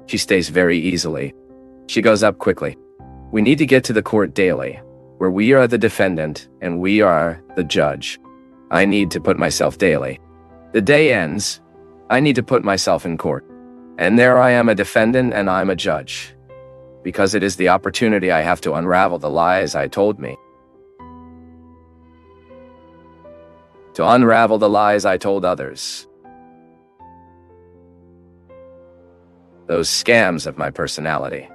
She stays very easily. She goes up quickly. We need to get to the court daily, where we are the defendant and we are the judge. I need to put myself daily. The day ends. I need to put myself in court. And there I am, a defendant and I'm a judge. Because it is the opportunity I have to unravel the lies I told me. To unravel the lies I told others. Those scams of my personality.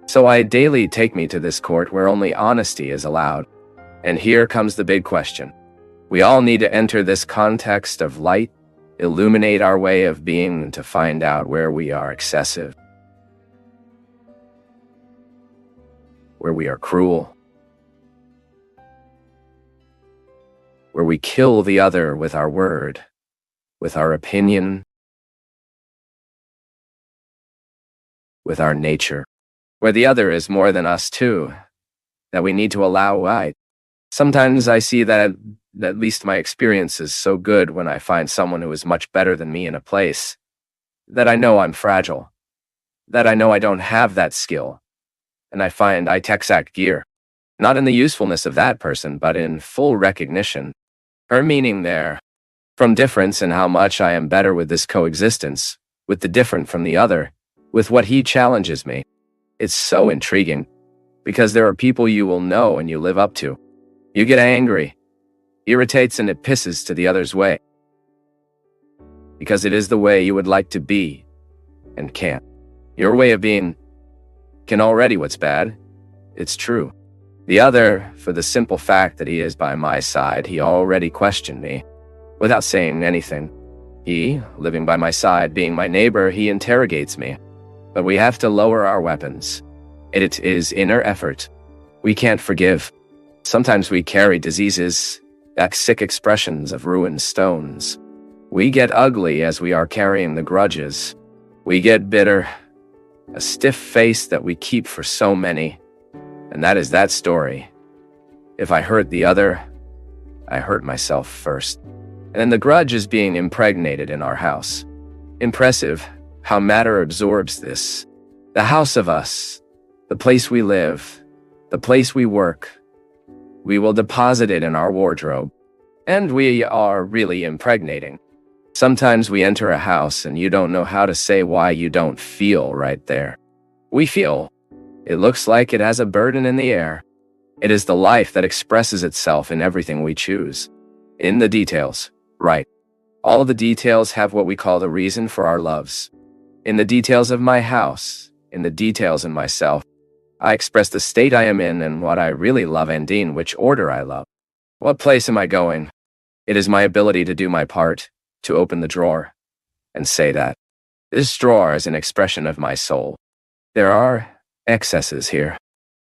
So I daily take me to this court where only honesty is allowed. And here comes the big question. We all need to enter this context of light, illuminate our way of being to find out where we are excessive, where we are cruel, where we kill the other with our word, with our opinion, with our nature, where the other is more than us too, that we need to allow light. Sometimes I see that at least my experience is so good when I find someone who is much better than me in a place, that I know I'm fragile, that I know I don't have that skill, and I find I texact gear, not in the usefulness of that person, but in full recognition, her meaning there, from difference in how much I am better with this coexistence, with the different from the other, with what he challenges me. It's so intriguing, because there are people you will know and you live up to. You get angry, irritates, and it pisses to the other's way. Because it is the way you would like to be, and can't. Your way of being can already what's bad. It's true. The other, for the simple fact that he is by my side, he already questioned me, without saying anything. He, living by my side, being my neighbor, he interrogates me. But we have to lower our weapons. It is inner effort. We can't forgive. Sometimes we carry diseases, sick expressions of ruined stones. We get ugly as we are carrying the grudges. We get bitter, a stiff face that we keep for so many. And that is that story. If I hurt the other, I hurt myself first. And then the grudge is being impregnated in our house. Impressive how matter absorbs this. The house of us, the place we live, the place we work. We will deposit it in our wardrobe. And we are really impregnating. Sometimes we enter a house and you don't know how to say why you don't feel right there. We feel. It looks like it has a burden in the air. It is the life that expresses itself in everything we choose. In the details, right. All the details have what we call the reason for our loves. In the details of my house, in the details in myself, I express the state I am in and what I really love and in which order I love. What place am I going? It is my ability to do my part, to open the drawer, and say that. This drawer is an expression of my soul. There are excesses here.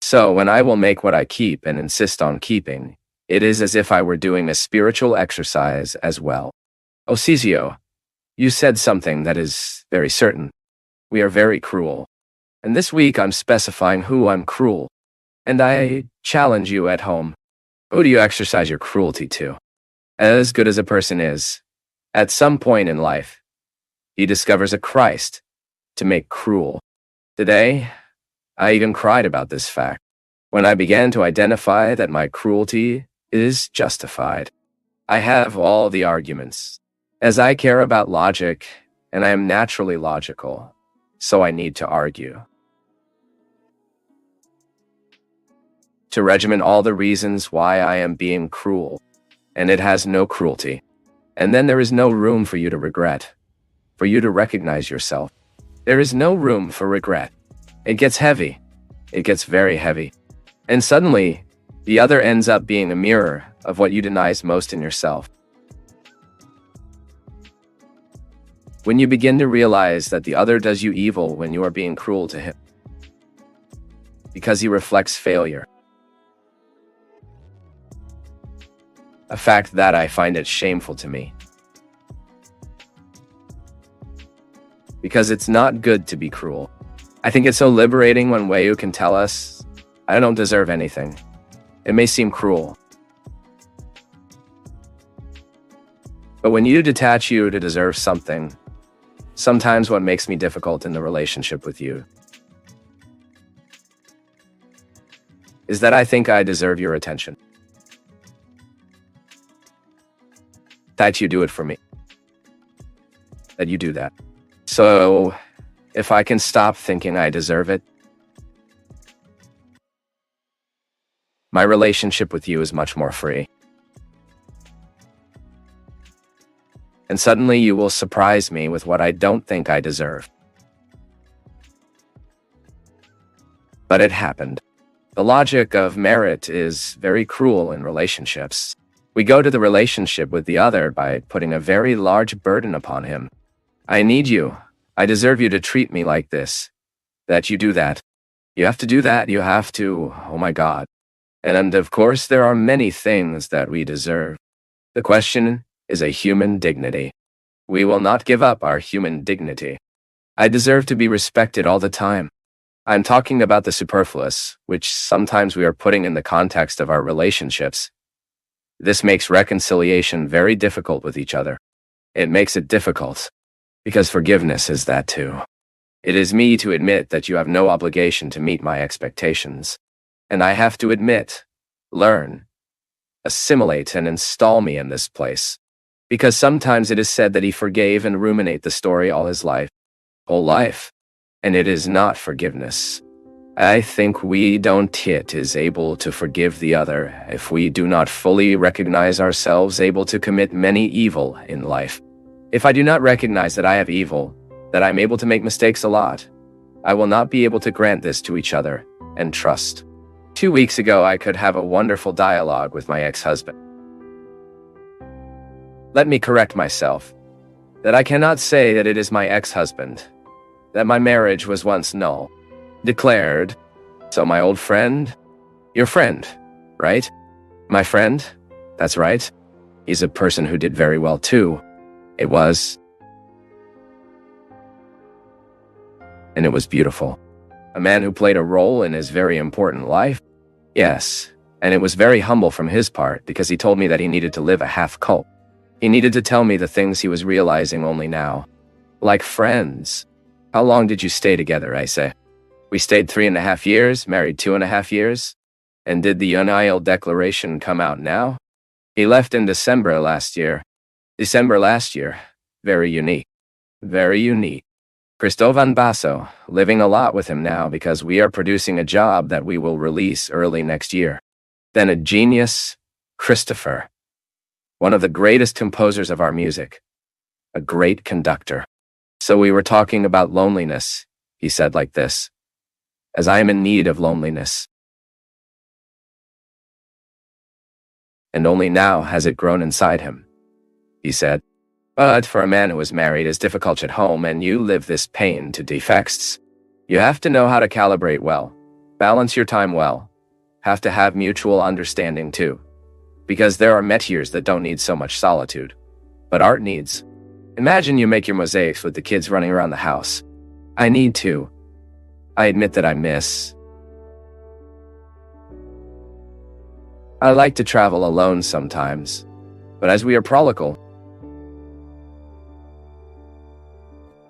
So when I will make what I keep and insist on keeping, it is as if I were doing a spiritual exercise as well. Osizio, you said something that is very certain. We are very cruel. And this week I'm specifying who I'm cruel. And I challenge you at home. Who do you exercise your cruelty to? As good as a person is, at some point in life, he discovers a Christ to make cruel. Today, I even cried about this fact when I began to identify that my cruelty is justified. I have all the arguments, as I care about logic, and I am naturally logical, so I need to argue. To regiment all the reasons why I am being cruel, and it has no cruelty. And then there is no room for you to regret, for you to recognize yourself. There is no room for regret. It gets heavy. It gets very heavy. And suddenly, the other ends up being a mirror of what you deny most in yourself. When you begin to realize that the other does you evil when you are being cruel to him, because he reflects failure. A fact that I find it shameful to me. Because it's not good to be cruel. I think it's so liberating when Wayu can tell us, I don't deserve anything. It may seem cruel. But when you detach you to deserve something, Sometimes what makes me difficult in the relationship with you is that I think I deserve your attention. That you do it for me. That you do that. So, if I can stop thinking I deserve it, my relationship with you is much more free. And suddenly you will surprise me with what I don't think I deserve. But it happened. The logic of merit is very cruel in relationships. We go to the relationship with the other by putting a very large burden upon him. I need you. I deserve you to treat me like this. That you do that. You have to do that. You have to. Oh my God. And of course, there are many things that we deserve. The question is a human dignity. We will not give up our human dignity. I deserve to be respected all the time. I'm talking about the superfluous, which sometimes we are putting in the context of our relationships. This makes reconciliation very difficult with each other. It makes it difficult because forgiveness is that too. It is me to admit that you have no obligation to meet my expectations. And I have to admit, learn, assimilate, and install me in this place. Because sometimes it is said that he forgave and ruminate the story all his life. Whole life. And it is not forgiveness. I think we don't yet is able to forgive the other if we do not fully recognize ourselves able to commit many evil in life. If I do not recognize that I have evil, that I'm able to make mistakes a lot, I will not be able to grant this to each other and trust. 2 weeks ago, I could have a wonderful dialogue with my ex-husband. Let me correct myself, that I cannot say that it is my ex-husband, that my marriage was once null, declared. So my old friend, your friend, right? My friend, that's right. He's a person who did very well too. It was. And it was beautiful. A man who played a role in his very important life. Yes, and it was very humble from his part because he told me that he needed to live a half cult. He needed to tell me the things he was realizing only now. Like friends. How long did you stay together, I say? We stayed 3.5 years, married 2.5 years. And did the Unial Declaration come out now? He left in December last year. Very unique. Very unique. Cristovan Basso, living a lot with him now because we are producing a job that we will release early next year. Then a genius, Christopher. One of the greatest composers of our music. A great conductor. So we were talking about loneliness, he said like this. As I am in need of loneliness. And only now has it grown inside him, he said. But for a man who is married is difficult at home and you live this pain to defects. You have to know how to calibrate well, balance your time well, have to have mutual understanding too. Because there are métiers that don't need so much solitude, but art needs. Imagine you make your mosaics with the kids running around the house. I need to. I admit that I miss. I like to travel alone sometimes, but as we are proligal,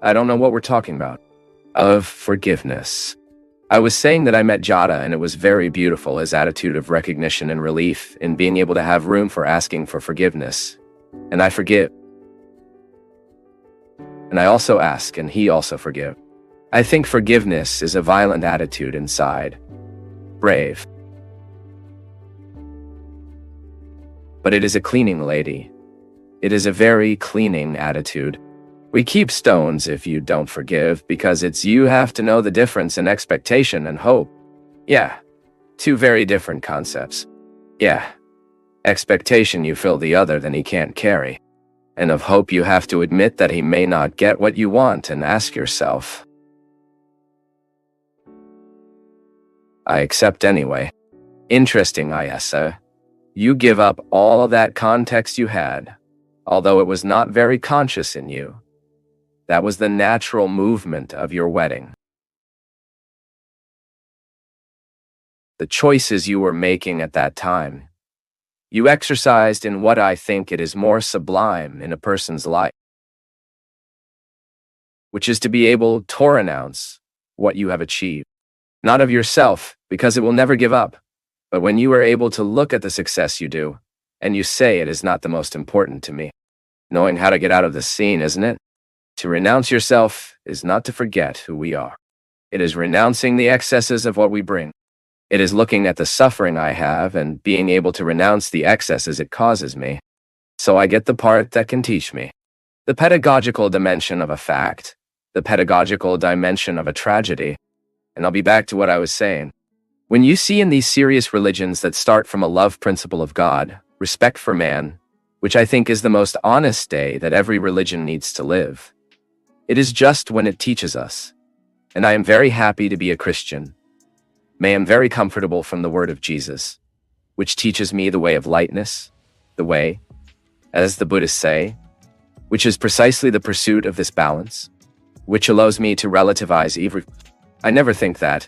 I don't know what we're talking about. Of forgiveness. I was saying that I met Jada and it was very beautiful, his attitude of recognition and relief in being able to have room for asking for forgiveness. And I forgive. And I also ask and he also forgive. I think forgiveness is a violent attitude inside. Brave. But it is a cleaning lady. It is a very cleaning attitude. We keep stones if you don't forgive because it's you have to know the difference in expectation and hope. Yeah, two very different concepts. Yeah, expectation you feel the other than he can't carry. And of hope you have to admit that he may not get what you want and ask yourself. I accept anyway. Interesting, Ayesa. You give up all of that context you had, although it was not very conscious in you. That was the natural movement of your wedding. The choices you were making at that time. You exercised in what I think it is more sublime in a person's life. which is to be able to renounce what you have achieved. Not of yourself, because it will never give up, but when you are able to look at the success you do, and you say it is not the most important to me. Knowing how to get out of the scene, isn't it? To renounce yourself is not to forget who we are. It is renouncing the excesses of what we bring. It is looking at the suffering I have and being able to renounce the excesses it causes me. So I get the part that can teach me. The pedagogical dimension of a fact, the pedagogical dimension of a tragedy. And I'll be back to what I was saying. When you see in these serious religions that start from a love principle of God, respect for man, which I think is the most honest day that every religion needs to live, it is just when it teaches us. And I am very happy to be a Christian. I am very comfortable from the word of Jesus, which teaches me the way of lightness, the way, as the Buddhists say, which is precisely the pursuit of this balance, which allows me to relativize evil. I never think that.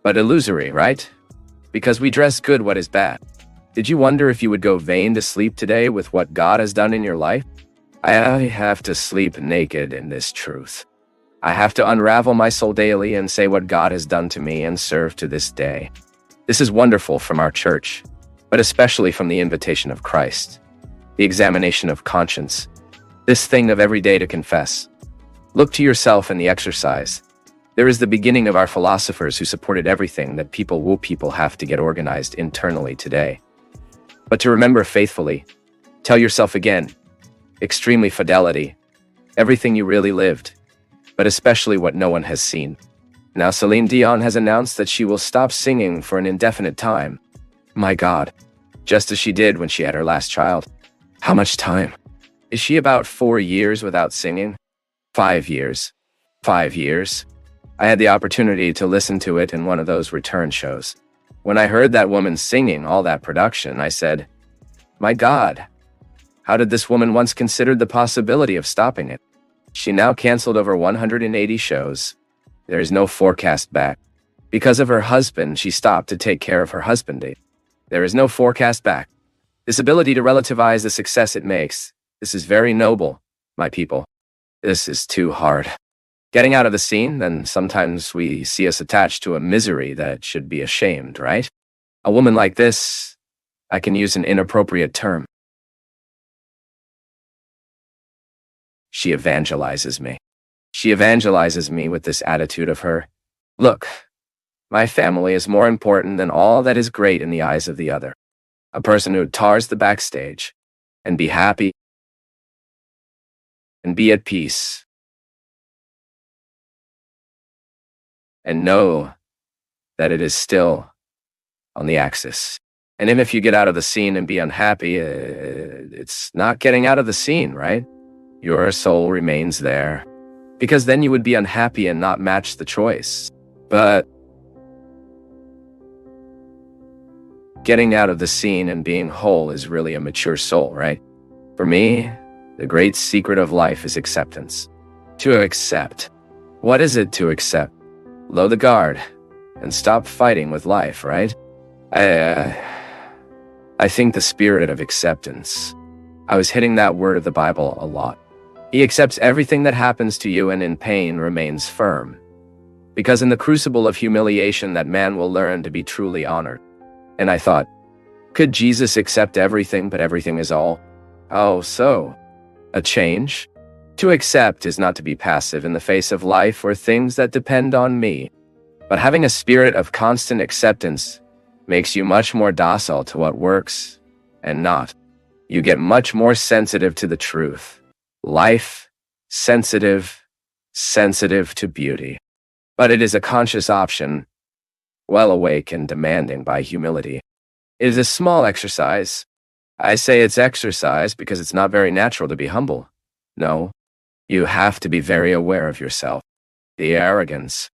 But illusory, right? Because we dress good what is bad. Did you wonder if you would go vain to sleep today with what God has done in your life? I have to sleep naked in this truth. I have to unravel my soul daily and say what God has done to me and serve to this day. This is wonderful from our church, but especially from the invitation of Christ, the examination of conscience, this thing of every day to confess. Look to yourself in the exercise. There is the beginning of our philosophers who supported everything that people have to get organized internally today. But to remember faithfully, tell yourself again, extremely fidelity, everything you really lived, but especially what no one has seen. Now Celine Dion has announced that she will stop singing for an indefinite time. My God, just as she did when she had her last child. How much time? Is she about 4 years without singing? 5 years. 5 years. I had the opportunity to listen to it in one of those return shows. When I heard that woman singing all that production, I said, my God, how did this woman once consider the possibility of stopping it? She now canceled over 180 shows. There is no forecast back. Because of her husband, she stopped to take care of her husband. There is no forecast back. This ability to relativize the success it makes, this is very noble, my people. This is too hard. Getting out of the scene, then sometimes we see us attached to a misery that should be ashamed, right? A woman like this, I can use an inappropriate term. She evangelizes me. She evangelizes me with this attitude of her. Look, my family is more important than all that is great in the eyes of the other. A person who tars the backstage and be happy and be at peace and know that it is still on the axis. And even if you get out of the scene and be unhappy, it's not getting out of the scene, right? Your soul remains there, because then you would be unhappy and not match the choice. But getting out of the scene and being whole is really a mature soul, right? For me, the great secret of life is acceptance. To accept. What is it to accept? Lower the guard and stop fighting with life, right? I think the spirit of acceptance. I was hitting that word of the Bible a lot. He accepts everything that happens to you and in pain remains firm. Because in the crucible of humiliation that man will learn to be truly honored. And I thought, could Jesus accept everything but everything is all? Oh, so, a change? To accept is not to be passive in the face of life or things that depend on me. But having a spirit of constant acceptance makes you much more docile to what works and not. You get much more sensitive to the truth. Life, sensitive to beauty. But it is a conscious option, well awake and demanding by humility. It is a small exercise. I say it's exercise because it's not very natural to be humble. No, you have to be very aware of yourself. The arrogance.